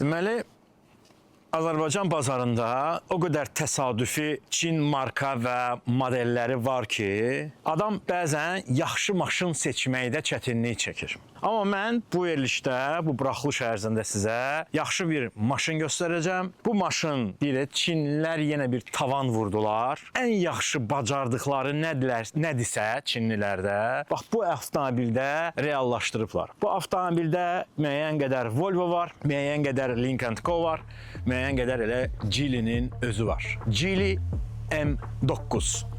Deməli, Azərbaycan bazarında o qədər təsadüfi Çin marka və modelləri var ki, adam bəzən yaxşı maşın seçməkdə çətinlik çəkir. Amma mən bu verilişdə, bu buraxılış ərzində sizə yaxşı bir maşın göstərəcəm. Bu maşın deyək, Çinlilər yenə bir tavan vurdular. Ən yaxşı bacardıqları nədirsə Çinlilərdə, bax bu avtomobildə reallaşdırıblar. Bu avtomobildə müəyyən qədər Volvo var, müəyyən qədər Lynk & Co var, müəyyən qədər elə Geely'nin özü var. Geely M9.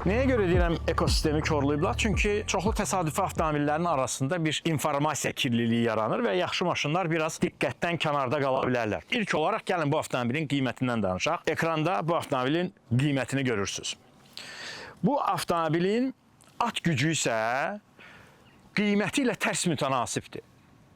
Nəyə görə deyirəm ekosistemi korlayıblar? Çünki çoxlu təsadüfi avtomobillərin arasında bir informasiya kirliliyi yaranır və yaxşı maşınlar biraz diqqətdən kənarda qala bilərlər. İlk olaraq gəlin bu avtomobilin qiymətindən danışaq. Ekranda bu avtomobilin qiymətini görürsünüz. Bu avtomobilin at gücü isə qiyməti ilə tərs mütənasibdir.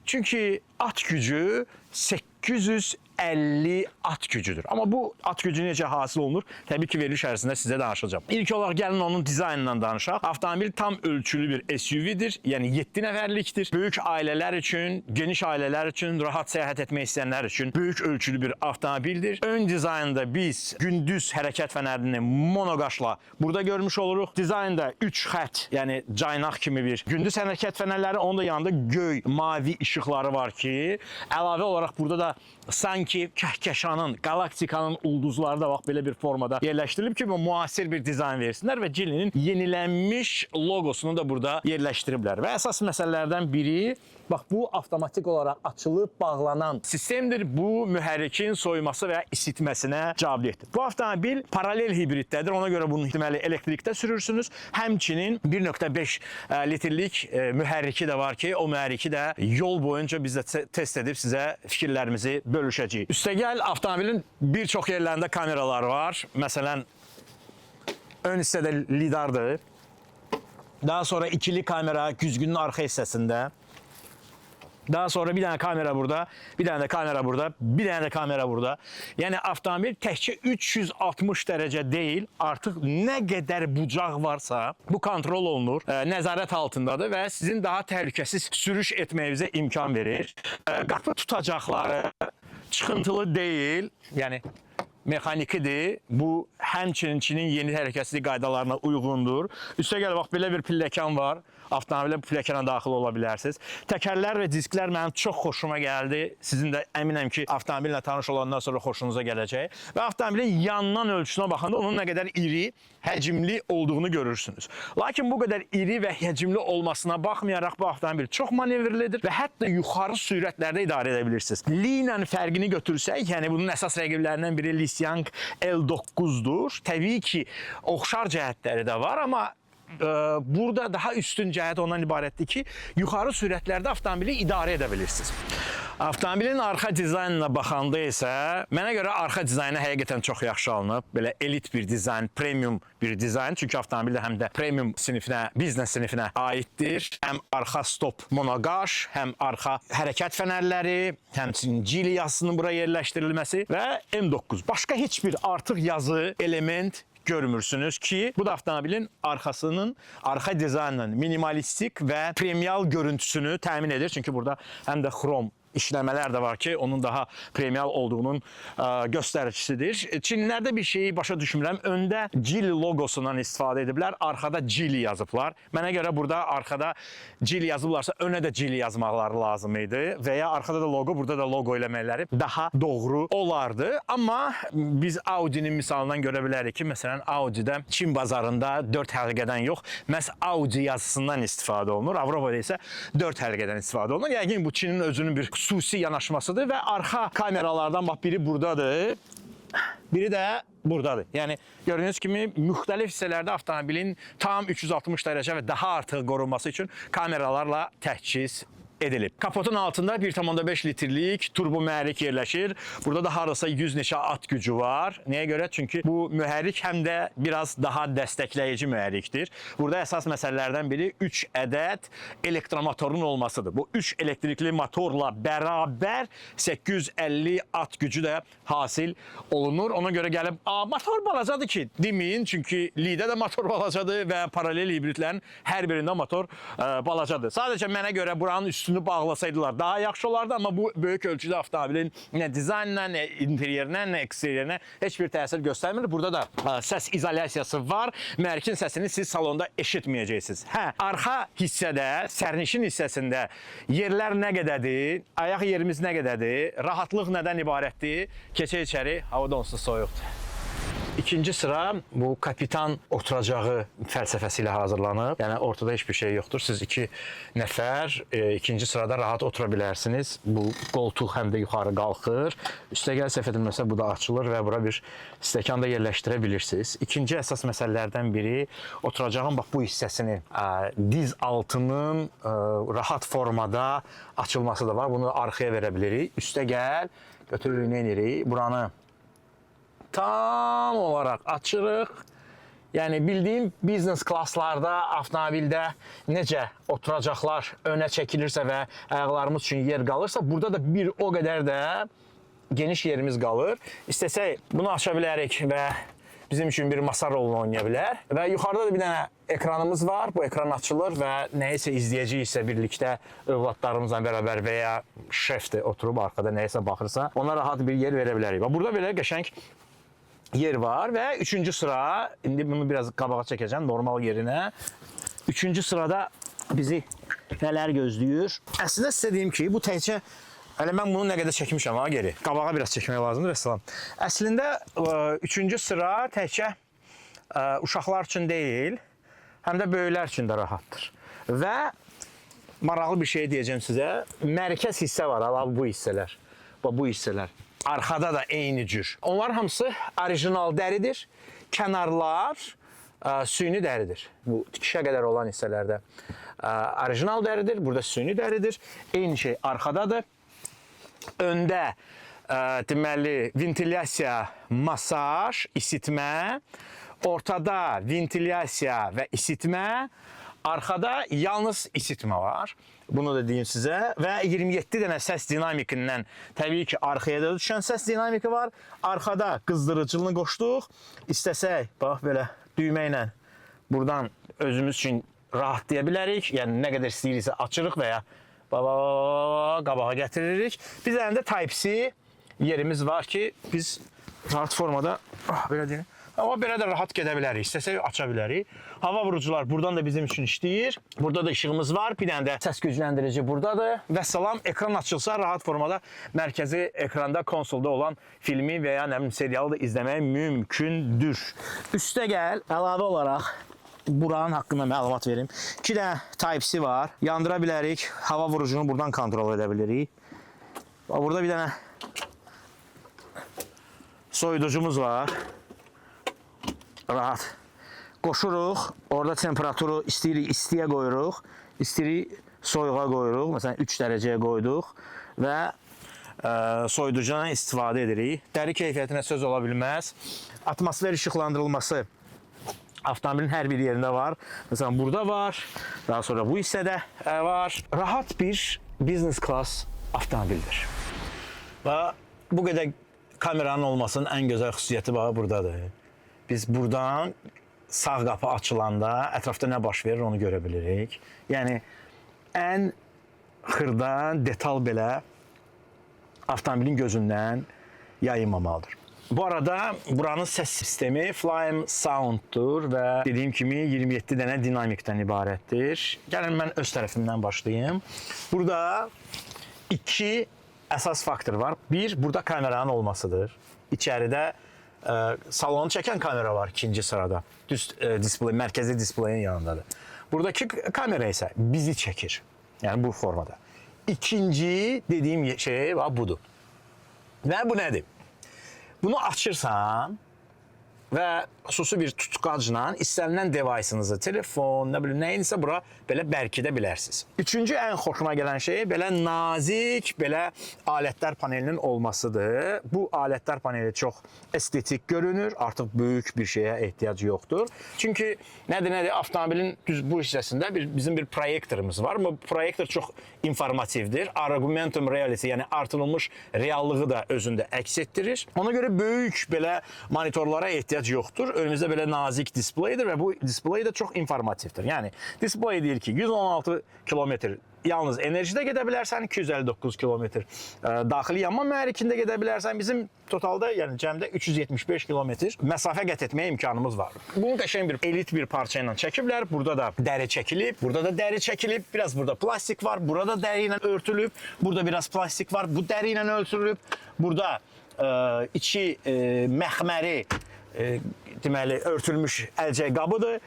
Çünki at gücü 850 at gücüdür. Amma bu at gücü necə hasil olunur? Təbii ki, veriliş ərzində sizə danışacağım. İlk olaraq gəlin onun dizaynından danışaq. Avtomobil tam ölçülü bir SUV-dir. Yəni 7 nəfərlikdir. Böyük ailələr üçün, geniş ailələr üçün, rahat səyahət etmək istəyənlər üçün böyük ölçülü bir avtomobildir. Ön dizaynda biz gündüz hərəkət fənərini monoqaşla burada görmüş oluruq. Dizaynda 3 xətt, yəni caynaq kimi bir gündüz hərəkət fənərləri, onun da yanında göy, mavi işıqları var ki, əlavə olaraq burada da sanki kəhkəşanın, galaktikanın ulduzları da bax belə bir formada yerləşdirilib ki, müasir bir dizayn versinlər və Geely'nin yenilənmiş logosunu da burada yerləşdiriblər. Və əsas məsələlərdən biri, bax bu avtomatik olaraq açılıb bağlanan sistemdir. Bu mühərrikin soyuması və isitməsinə cavabdehdir. Bu avtomobil paralel hibriddədir. Ona görə bunu deməli elektrikdə sürürsünüz. Həmçinin 1.5 litrlik mühərriki də var ki, o mühərriki də yol boyunca biz də test edib sizə fikirlərimizi bölüşəcəyik. Üstəgəl avtomobilin bir çox yerlərində kameralar var. Məsələn, ön hissədə lidardır. Daha sonra ikili kamera güzgünün arxa hissəsində. Daha sonra bir dənə kamera burada, bir dənə də kamera burada, bir dənə də kamera burada. Yəni avtomobil təkcə 360 dərəcə deyil, artıq nə qədər bucaq varsa bu kontrol olunur, nəzarət altındadır və sizin daha təhlükəsiz sürüş etməyinizə imkan verir. Qapı tutacaqları çıxıntılı deyil, yəni mexanikidir. Bu həmçinin Çinin yeni təhlükəsizlik qaydalarına uyğundur. Üstəgəl bax belə bir pilləkan var. Avtomobilə bu pilləkana daxil ola bilərsiniz. Təkərlər və disklər mənim çox xoşuma gəldi. Sizin də əminəm ki, avtomobillə tanış olandan sonra xoşunuza gələcək. Və avtomobilin yandan ölçüsünə baxanda onun nə qədər iri, həcmli olduğunu görürsünüz. Lakin bu qədər iri və həcmli olmasına baxmayaraq bu avtomobil çox manevrlidir və hətta yuxarı sürətlərdə idarə edə bilirsiniz. Li ilə fərqini götürsək, yəni bunun əsas rəqiblərindən biri Lixiang L9-dur. Təbii ki, oxşar cəhətləri də var, amma burada daha üstün cəhət ondan ibarətdir ki, yuxarı sürətlərdə avtomobili idarə edə bilirsiniz. Avtomobilin arxa dizaynına baxanda isə mənə görə arxa dizaynı həqiqətən çox yaxşı alınıb. Belə elit bir dizayn, premium bir dizayn. Çünki avtomobil də həm də premium sinifinə, biznes sinifinə aiddir. Həm arxa stop monoqaş, həm arxa hərəkət fənərləri, həmçinin Geely yazısının bura yerləşdirilməsi və M9. Başqa heç bir artıq yazı, element görmürsünüz ki, bu da avtomobilin arxasının, arxa dizaynının minimalistik və premial görüntüsünü təmin edir. Çünki burada həm də xrom işləmələr də var ki, onun daha premial olduğunun göstəricisidir. Çinlilərdə bir şeyi başa düşmürəm. Öndə Geely logosundan istifadə ediblər, arxada Geely yazıblar. Mənə görə burada arxada Geely yazıblarsa, önə də Geely yazmaqları lazım idi və ya arxada da logo, burada da logo eləməkləri daha doğru olardı. Amma biz Audi'nin misalından görə bilərik ki, məsələn, Audi'də Çin bazarında 4 həlqədən yox, məhz Audi yazısından istifadə olunur. Avropada isə 4 həlqədən istifadə olunur. Yəqin bu Çinin özünün bir xüsusi yanaşmasıdır və arxa kameralardan bax biri buradadır, biri də buradadır. Yəni gördüyünüz kimi müxtəlif hissələrdə avtomobilin tam 360 dərəcə və daha artıq qorunması üçün kameralarla təchiz edilib. Kapotun altında 1,5 litrlik turbo mühərrik yerləşir. Burada da hardasa 100 neçə at gücü var. Nəyə görə? Çünki bu mühərrik həm də biraz daha dəstəkləyici mühərrikdir. Burada əsas məsələlərdən biri 3 ədəd elektromotorun olmasıdır. Bu 3 elektrikli motorla bərabər 850 at gücü də hasil olunur. Ona görə gəlib, motor balacadır ki, deməyin. Çünki Li-də də motor balacadır və paralel hibridlərin hər birində motor balacadır. Sadəcə mənə görə buranın üstünü bağlasaydılar daha yaxşı olardı, amma bu böyük ölçüdə avtomobilin nə dizaynına, nə interyerinə, nə eksterierinə heç bir təsir göstərmir. Burada da səs izolyasiyası var. Mühərrikin səsini siz salonda eşitməyəcəksiniz. Arxa hissədə, sərnişin hissəsində yerlər nə qədərdir, ayaq yerimiz nə qədərdir, rahatlıq nədən ibarətdir? Keçək içəri, hava da onsuz soyuqdur. İkinci sıra bu kapitan oturacağı fəlsəfəsi ilə hazırlanıb. Yəni ortada heç bir şey yoxdur. Siz 2 nəfər ikinci sırada rahat otura bilərsiniz. Bu qoltuq həm də yuxarı qalxır. Üstəgəl səhv edilməsə bu da açılır və bura bir stəkan da yerləşdirə bilirsiniz. İkinci əsas məsələlərdən biri oturacağın bax bu hissəsini, diz altının rahat formada açılması da var. Bunu arxaya verə bilirik. Üstəgəl götürürük, nə edirik? Buranı tam olaraq açırıq. Yəni bildiyim biznes klasslarda, avtomobildə necə oturacaqlar önə çəkilirsə və ayaqlarımız üçün yer qalırsa, burada da bir o qədər də geniş yerimiz qalır. İstəsək bunu aça bilərik və bizim üçün bir masa rolunu oynaya bilər. Və yuxarıda da bir dənə ekranımız var. Bu ekran açılır və nəyisə izləyəcəyiksə birlikdə övladlarımızla bərabər və ya şefdir oturub arxada nəyisə baxırsa, ona rahat bir yer verə bilərik. Burada belə qəşəng yer var və 3-cü sıra, indi bunu biraz qabağa çəkəcəm normal yerinə. 3-cü sırada bizi nələr gözləyir? Əslində sizə deyim ki, bu təkcə, hələ mən bunu nə qədər çəkmişəm ha geri. Qabağa biraz çəkmək lazımdır, vəssalam. Əslində 3-cü sıra təkcə uşaqlar üçün deyil, həm də böyüklər üçün də rahatdır. Və maraqlı bir şey deyəcəm sizə, mərkəz hissə var, bu hissələr. Bu hissələr. Arxada da eyni cür. Onlar hamısı orijinal dəridir. Kənarlar süni dəridir. Bu tikişə qədər olan hissələrdə orijinal dəridir. Burada süni dəridir. Eyni şey arxadadır. Öndə deməli ventilyasiya, masaj, isitmə. Ortada ventilyasiya və isitmə. Arxada yalnız isitmə var. Bunu da deyim sizə. Və 27 dənə səs dinamikindən təbii ki, arxaya da düşən səs dinamiki var. Arxada qızdırıcılığını qoşduq. İstəsək, bax belə düymə ilə buradan özümüz üçün rahatlaya bilərik. Yəni nə qədər istəyiriksə açırıq və ya qabağa gətiririk. Biz əlində Type-C yerimiz var ki, biz rahat formada belə deyim. Amma belə də rahat gedə bilərik. İstəsək aça bilərik. Hava vurucular buradan da bizim üçün işləyir. Burada da işığımız var. Bir dənə də səs gücləndirici buradadır. Vəssalam, ekran açılsa rahat formada mərkəzi ekranda konsolda olan filmi və ya nə bilim serialı da izləmək mümkündür. Üstə gəl, əlavə olaraq buranın haqqında məlumat verim. 2 dənə Type-C var. Yandıra bilərik. Hava vurucunu buradan kontrol edə bilirik. Burada bir dənə soyuducumuz var. Rahat. Qoşuruq, orada temperaturu istəyirik istiyə qoyuruq, istəyirik soyuğa qoyuruq. Məsələn 3 dərəcəyə qoyduq və soyuducudan istifadə edirik. Dəri keyfiyyətinə söz ola bilməz. Atmosfer işıqlandırılması avtomobilin hər bir yerində var. Məsələn burada var, daha sonra bu hissədə var. Rahat bir business class avtomobildir. Və bu qədər kameranın olmasının ən gözəl xüsusiyyəti bax buradadır. Biz buradan sağ qapı açılanda ətrafda nə baş verir onu görə bilirik. Yəni ən xırda detal belə avtomobilin gözündən yayınmamalıdır. Bu arada buranın səs sistemi Flyme Sound'dur və dediyim kimi 27 dənə dinamikdən ibarətdir. Gəlin mən öz tərəfimdən başlayayım. Burada 2 əsas faktor var. Bir, burada kameranın olmasıdır. İçəridə salonu çəkən kamera var 2-ci sırada. Düz display, mərkəzi displeyin yanındadır. Buradakı kamera isə bizi çəkir. Yəni bu formada. İkinci dediyim şey budur. Və bu nədir? Bunu açırsan, və xüsusi bir tutqacla istənilən device'ınızı, telefon, nə bilim, nəyinsə bura belə bərkidə bilərsiniz. Üçüncü ən xoşuma gələn şey belə nazik, belə alətlər panelinin olmasıdır. Bu alətlər paneli çox estetik görünür, artıq böyük bir şeyə ehtiyac yoxdur. Çünki nədir, avtomobilin düz bu hissəsində bizim bir proyektorumuz var. Bu proyektor çox informativdir. Augmented reality, yəni artırılmış reallığı da özündə əks etdirir. Ona görə böyük belə monitorlara ehtiyac yoxdur. Önümüzdə belə nazik displeydir və bu displey də çox informativdir. Yəni displey deyir ki, 116 kilometr yalnız enerjidə gedə bilərsən, 259 kilometr daxili yanma mühərrikində gedə bilərsən. Bizim totalda, yəni cəmdə 375 kilometr məsafə qət etməyə imkanımız var. Bunu qəşəng bir elit bir parça ilə çəkiblər. Burada da dəri çəkilib, burada da dəri çəkilib. Biraz burada plastik var, burada dəri ilə örtülüb. Burada biraz plastik var, bu dəri ilə örtülüb. Burada içi məxməri deməli örtülmüş əlcək qabıdır.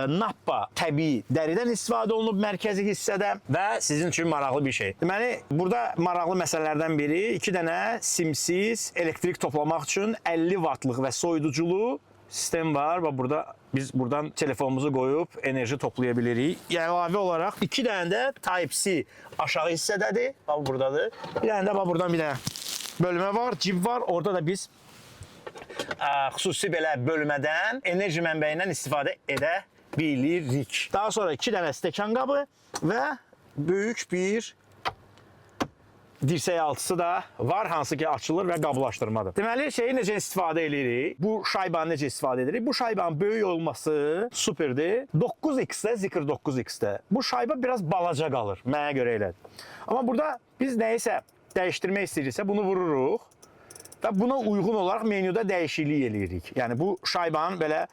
Nappa təbii dəridən istifadə olunub mərkəzi hissədə və sizin üçün maraqlı bir şey. Deməli, burada maraqlı məsələlərdən biri 2 dənə simsiz elektrik toplamaq üçün 50 vatlıq və soyuduculu sistem var və burada biz buradan telefonumuzu qoyub enerji toplaya bilirik. Əlavə olaraq 2 dənə də Type-C aşağı hissədədir. Bax buradadır. Bir dənə də bax buradan bir dənə bölmə var, cib var. Orada da biz xüsusi belə bölmədən enerji mənbəyindən istifadə edə bilirik. Daha sonra 2 dənə stəkan qabı və böyük bir dirsək altısı da var, hansı ki açılır və qablaşdırmadır. Deməli, şeyi necə istifadə edirik? Bu şaybanı necə istifadə edirik? Bu şaybanın böyük olması superdir. 9x-də, Zikr 9x-də. Bu şayba biraz balaca qalır, mənə görə elədir. Amma burada biz nəyisə dəyişdirmək istəyiriksə bunu vururuq və buna uyğun olaraq menyuda dəyişiklik eləyirik. Yəni bu şaybanın belə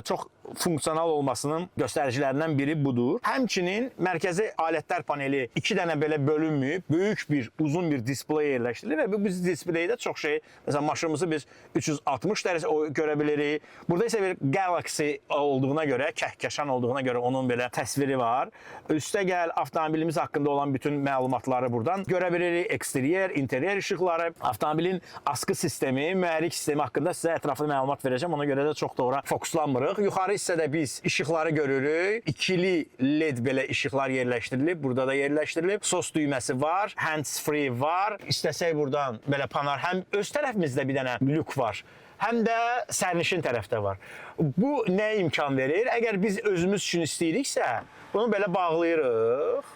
çox funksional olmasının göstəricilərindən biri budur. Həmçinin mərkəzi alətlər paneli 2 dənə belə bölünməyib, böyük bir, uzun bir displey yerləşdirilir və bu displeydə çox şey, məsələn, maşınımızı biz 360 dərəcə görə bilirik. Burada isə bir Galaxy olduğuna görə, kəhkəşan olduğuna görə onun belə təsviri var. Üstə gəl, avtomobilimiz haqqında olan bütün məlumatları buradan görə bilirik. Eksteryer, interyer işıqları, avtomobilin askı sistemi, mühərrik sistemi haqqında sizə ətraflı məlumat verəcəm. Ona görə də çox doğru fokuslanmırıq. Yuxarı hissədə biz işıqları görürük. İkili LED belə işıqlar yerləşdirilib. Burada da yerləşdirilib. SOS düyməsi var. Hands free var. İstəsək buradan belə panar. Həm öz tərəfimizdə bir dənə lük var. Həm də sərnişin tərəfdə var. Bu nəyə imkan verir? Əgər biz özümüz üçün istəyiriksə, bunu belə bağlayırıq.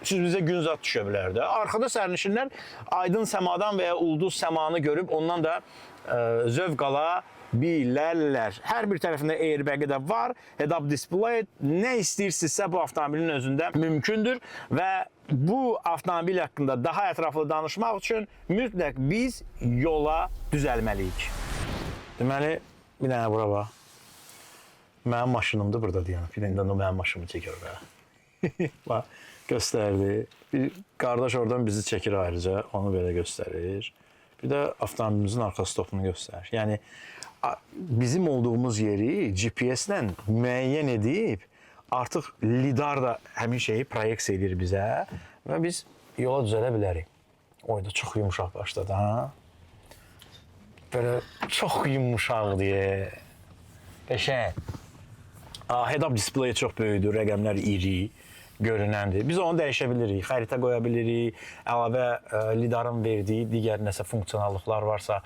Bizə gün zat düşə bilər də. Arxada sərnişinlər aydın səmadan və ya ulduz səmanı görüb ondan da zövq ala bilərlər. Hər bir tərəfində airbag-i də var. Head-up display. Nə istəyirsinizsə bu avtomobilin özündə mümkündür və bu avtomobil haqqında daha ətraflı danışmaq üçün mütləq biz yola düzəlməliyik. Deməli, bir dənə bura bax. Mənim maşınımdır burada deyəm. Bir dənə mənim maşınımı çəkir və bax, göstərdi. Bir qardaş oradan bizi çəkir ayrıca. Onu belə göstərir. Bir də avtomobilimizin arxa stopunu göstərir. Yəni, bizim olduğumuz yeri GPS-lə müəyyən edib, artıq lidar da həmin şeyi proyeksiya edir bizə və biz yola düzələ bilərik. Oyda çox yumuşaq başladı, ha? Belə çox yumuşaqdır. Qəşəng. Head-up display çox böyükdür, rəqəmlər iri, görünəndir. Biz onu dəyişə bilirik, xəritə qoya bilirik, əlavə lidarın verdiyi digər nəsə funksionallıqlar varsa,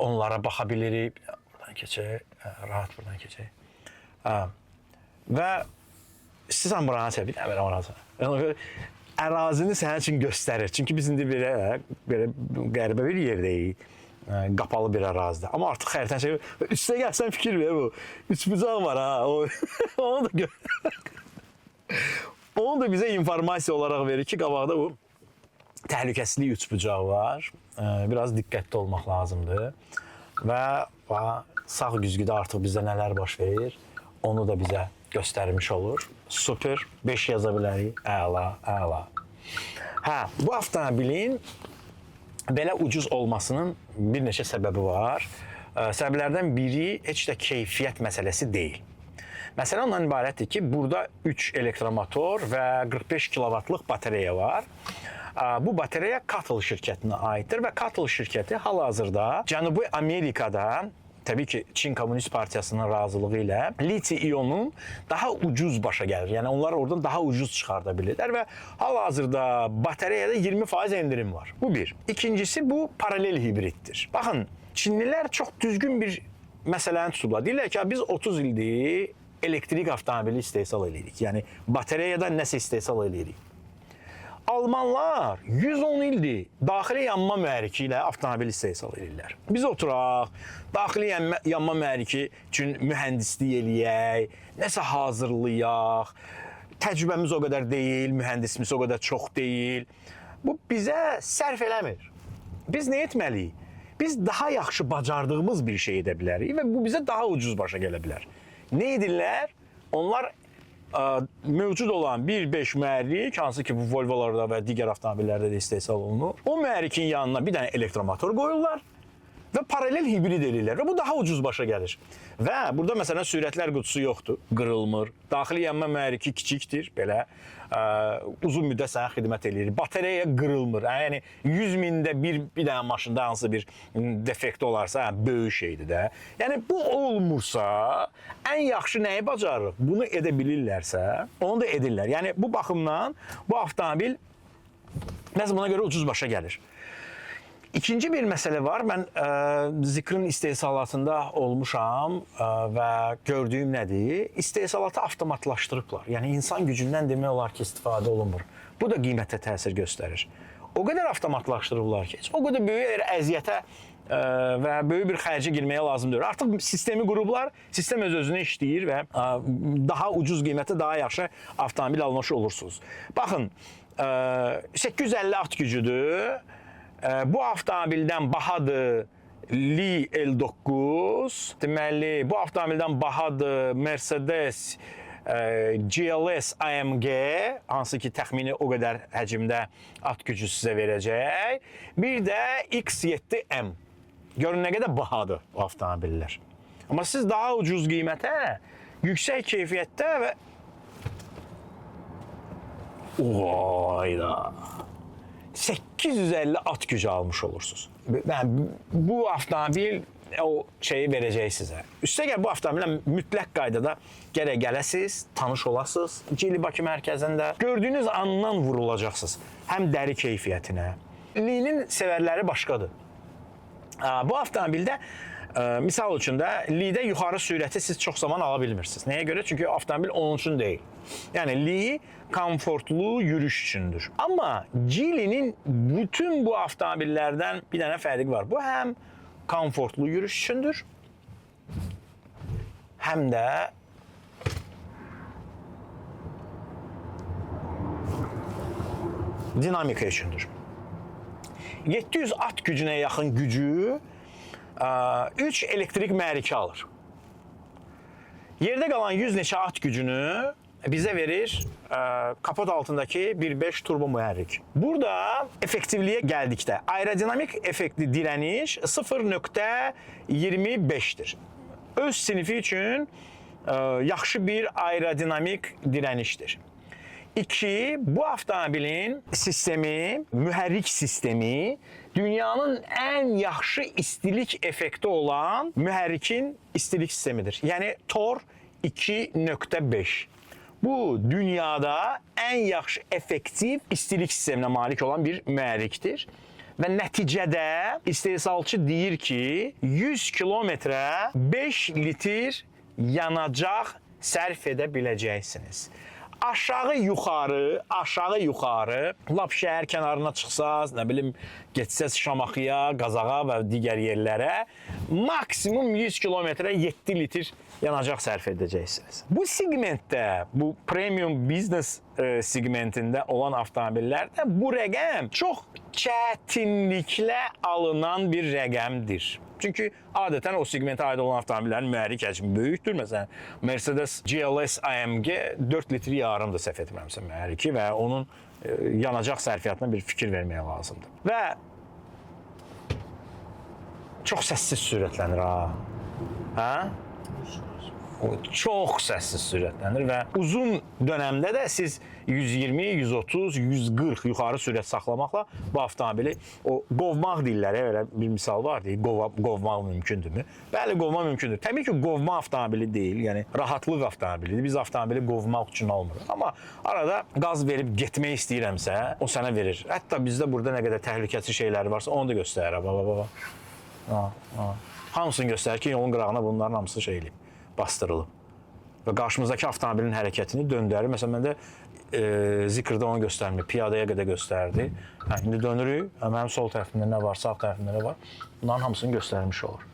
onlara baxa bilirik. Buradan keçək, rahat buradan keçək. Və istəyirsən buranı çək, bir dənə belə oranı. Ərazini sənin üçün göstərir. Çünki biz indi belə qəribə bir yerdəyik, qapalı bir ərazidə. Amma artıq xəritəni çəkir. Üstə gəlsən fikir ver bu. Üçbucaq var, ha. Onu da bizə informasiya olaraq verir ki, qabaqda bu təhlükəsizlik üçbucağı var. Biraz diqqətli olmaq lazımdır. Və sağ güzgüdə artıq bizdə nələr baş verir, onu da bizə göstərmiş olur. Super, 5 yaza bilərik. Əla, əla. Bu avtomobilin belə ucuz olmasının bir neçə səbəbi var. Səbəblərdən biri heç də keyfiyyət məsələsi deyil. Məsələ ondan ibarətdir ki, burada 3 elektromotor və 45 kilovatlıq batareya var. Bu batareya Katl şirkətinə aiddir və Katl şirkəti hal-hazırda Cənubi Amerikada təbii ki, Çin Komünist Partiyasının razılığı ilə liti-iyonun daha ucuz başa gəlir. Yəni onlar oradan daha ucuz çıxarda bilirlər və hal-hazırda batareyada 20% endirim var. Bu bir. İkincisi bu paralel hibriddir. Baxın, Çinlilər çox düzgün bir məsələni tutublar. Deyirlər ki, biz 30 ildir elektrik avtomobili istehsal edirik. Yəni batareyada nəsə istehsal edirik. Almanlar 110 ildir daxili yanma mühərriki ilə avtomobil istehsal edirlər. Biz oturaq, daxili yanma mühərriki üçün mühəndislik eləyək, nəsə hazırlayaq. Təcrübəmiz o qədər deyil, mühəndisimiz o qədər çox deyil. Bu bizə sərf eləmir. Biz nə etməliyik? Biz daha yaxşı bacardığımız bir şey edə bilərik və bu bizə daha ucuz başa gələ bilər. Nə edirlər? Onlar mövcud olan 1.5 mühərrik, hansı ki bu Volvolarda və digər avtomobillərdə də istehsal olunur. O mühərrikin yanına bir dənə elektromotor qoyurlar və paralel hibrid edirlər və bu daha ucuz başa gəlir. Və burada məsələn sürətlər qutusu yoxdur, qırılmır. Daxili yanma mühərriki kiçikdir, belə uzun müddət sənə xidmət eləyir. Batareya qırılmır. Yəni 100 mində bir dənə maşında hansı bir defekt olarsa, böyük şeydir də. Yəni bu olmursa, ən yaxşı nəyi bacarırıq? Bunu edə bilirlərsə, onu da edirlər. Yəni bu baxımdan bu avtomobil məhz buna görə ucuz başa gəlir. İkinci bir məsələ var. Mən Zikrin istehsalatında olmuşam və gördüyüm nədir? İstehsalatı avtomatlaşdırıblar. Yəni insan gücündən demək olar ki, istifadə olunmur. Bu da qiymətə təsir göstərir. O qədər avtomatlaşdırıblar ki, o qədər böyük əziyyətə və böyük bir xərcə girməyə lazım deyil. Artıq sistemi qurublar, sistem öz-özünə işləyir və daha ucuz qiymətə daha yaxşı avtomobil almış olursunuz. Baxın, 850 at gücüdür. Bu avtomobildən bahadır Li L9. Deməli, bu avtomobildən bahadır Mercedes GLS AMG, hansı ki təxmini o qədər həcmdə at gücü sizə verəcək. Bir də X7M. Görün nə qədər bahadır bu avtomobillər. Amma siz daha ucuz qiymətə, yüksək keyfiyyətdə və oyda 850 at gücü almış olursunuz. Yəni, bu avtomobil o şeyi verəcək sizə. Üstəgəl bu avtomobillə mütləq qaydada gərək gələsiz, tanış olasınız. Cili Bakı mərkəzində gördüyünüz andan vurulacaqsınız. Həm dəri keyfiyyətinə. Li-nin sevərləri başqadır. Bu avtomobildə misal üçün də Li-də yuxarı sürəti siz çox zaman ala bilmirsiniz. Nəyə görə? Çünki avtomobil onun üçün deyil. Yəni Li komfortlu yürüyüş üçündür. Amma Geely'nin bütün bu avtomobillərdən bir dənə fərqi var. Bu həm komfortlu yürüyüş üçündür, həm də dinamika üçündür. 700 at gücünə yaxın gücü 3 elektrik mühərriki alır. Yerdə qalan 100 neçə at gücünü bizə verir kapot altındakı 1.5 turbo mühərrik. Burada effektivliyə gəldikdə aerodinamik effektli dirəniş 0.25-dir. Öz sinifi üçün yaxşı bir aerodinamik dirənişdir. 2. Bu avtomobilin sistemi, mühərrik sistemi dünyanın ən yaxşı istilik effekti olan mühərrikin istilik sistemidir. Yəni Tor 2.5. Bu dünyada ən yaxşı effektiv istilik sisteminə malik olan bir mühərrikdir. Və nəticədə istehsalçı deyir ki, 100 kilometrə 5 litr yanacaq sərf edə biləcəksiniz. Aşağı yuxarı, lap şəhər kənarına çıxsaz, nə bilim, getsəz Şamaxıya, Qazağa və digər yerlərə maksimum 100 kilometrə 7 litr yanacaq sərf edəcəksiniz. Bu segmentdə, bu premium business segmentində olan avtomobillərdə bu rəqəm çox çətinliklə alınan bir rəqəmdir. Çünki adətən o segmentə aid olan avtomobillərin mühərrik həcmi böyükdür. Məsələn, Mercedes GLS AMG 4 litr yarımdır səhv etmirəmsə mühərriki və onun yanacaq sərfiyyatına bir fikir verməyə lazımdır. Və çox səssiz sürətlənir ha. Hə? O çox səssiz sürətlənir və uzun dönəmdə də siz 120, 130, 140 yuxarı sürət saxlamaqla bu avtomobili o qovmaq deyirlər, elə bir misal var deyil, qovmaq mümkündürmü? Bəli, qovmaq mümkündür. Təbii ki, qovma avtomobili deyil, yəni rahatlıq avtomobilidir. Biz avtomobili qovmaq üçün almırıq. Amma arada qaz verib getmək istəyirəmsə, o sənə verir. Hətta bizdə burada nə qədər təhlükəsiz şeyləri varsa, onu da göstərir. Hamısını göstərir ki, yolun qırağına bunların hamısı şey eləyib, bastırılıb. Və qarşımızdakı avtomobilin hərəkətini döndərir. Məsələn, məndə zikrdə onu göstərmir, piyadaya qədər göstərdi. İndi dönürük, mənim sol tərəfimdə nə var, sağ tərəfimdə nə var, bunların hamısını göstərmiş olur.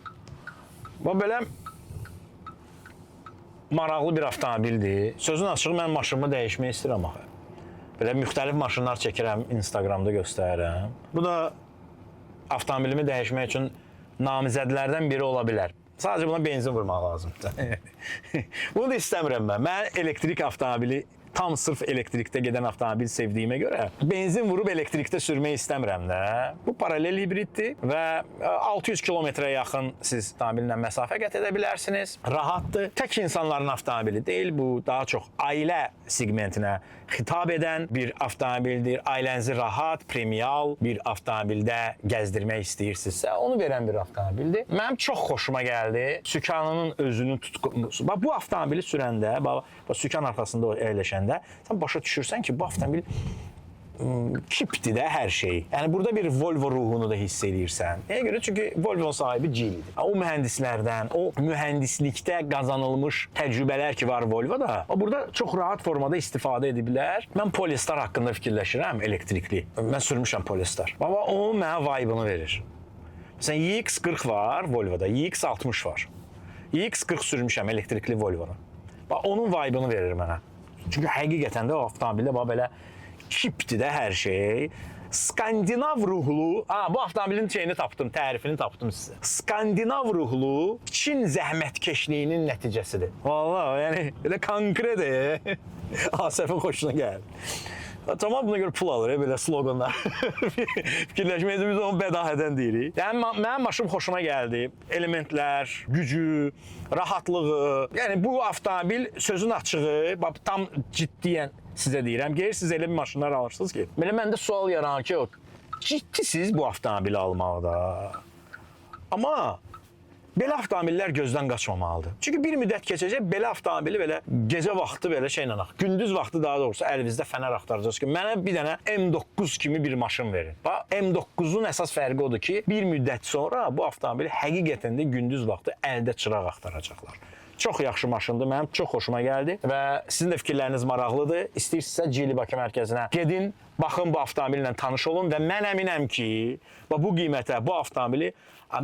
Bu belə maraqlı bir avtomobildir. Sözün açığı, mən maşınımı dəyişmək istəyirəm axı. Belə müxtəlif maşınlar çəkirəm, Instagramda göstərirəm. Bu da avtomobilimi dəyişmək üçün namizədlərdən biri ola bilər. Sadəcə buna benzin vurmaq lazımdır. Bunu da istəmirəm mən. Mən elektrik avtomobili, tam sırf elektrikdə gedən avtomobil sevdiyimə görə benzin vurub elektrikdə sürmək istəmirəm də. Bu paralel hibriddir və 600 kilometrə yaxın siz avtomobillə məsafə qət edə bilərsiniz. Rahatdır. Tək insanların avtomobili deyil, bu daha çox ailə segmentinə xitab edən bir avtomobildir. Ailənizi rahat, premial bir avtomobildə gəzdirmək istəyirsinizsə, onu verən bir avtomobildir. Mənim çox xoşuma gəldi. Sükanının özünün tutqusu. Bu avtomobili sürəndə, sükan arxasında əyləşəndə sən başa düşürsən ki, bu avtomobil kipdir də hər şey. Yəni burada bir Volvo ruhunu da hiss edirsən. Nəyə görə? Çünki Volvo sahibi Geelydir. O mühəndislərdən, o mühəndislikdə qazanılmış təcrübələr ki var Volvoda, burada çox rahat formada istifadə ediblər. Mən Polestar haqqında fikirləşirəm, elektrikli. Mən sürmüşəm Polestar. Baba, o mənə vibe'ını verir. Məsələn, iX40 var Volvoda, iX60 var. iX40 sürmüşəm elektrikli Volvo'nu. Onun vibe'ını verir mənə. Çünki həqiqətən də o avtomobildə belə kipdir də hər şey. Skandinav ruhlu, bu avtomobilin şeyini tapdım, tərifini tapdım sizə. Skandinav ruhlu Çin zəhmətkeşliyinin nəticəsidir. Vallahi, yəni belə konkretdir. Asəfin xoşuna gəlir. Tamam, buna görə pul alır, belə sloganlar. Fikirləşməyəcək, biz onu bədahədən deyirik. Yəni, mənim maşım xoşuma gəldi. Elementlər, gücü, rahatlığı. Yəni, bu avtomobil sözün açığı, tam ciddiyən sizə deyirəm. Gelirsiniz elə bir maşınlar alırsınız ki, belə məndə sual yaranır ki, ciddisiz bu avtomobili almaqda. Amma belə avtomobillər gözdən qaçmamalıdır. Çünki bir müddət keçəcək, belə avtomobili belə gecə vaxtı belə şeylə gündüz vaxtı daha doğrusu əlinizdə fənər axtaracaqsınız ki, mənə bir dənə M9 kimi bir maşın verin. M9-un əsas fərqi odur ki, bir müddət sonra bu avtomobili həqiqətən də gündüz vaxtı əldə çıraq axtaracaqlar. Çox yaxşı maşındır, mənim çox xoşuma gəldi və sizin də fikirləriniz maraqlıdır. İstəyirsinizsə Geely Bakı mərkəzinə gedin, baxın bu avtomobillə tanış olun və mən əminəm ki, bu qiymətə bu avtomobili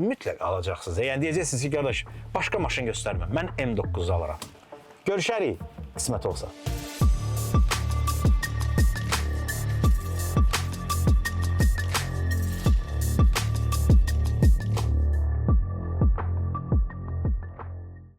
mütləq alacaqsınız. Yəni deyəcəksiniz ki, qardaş, başqa maşın göstərməm, mən M9 alaram. Görüşərik, qismət olsa.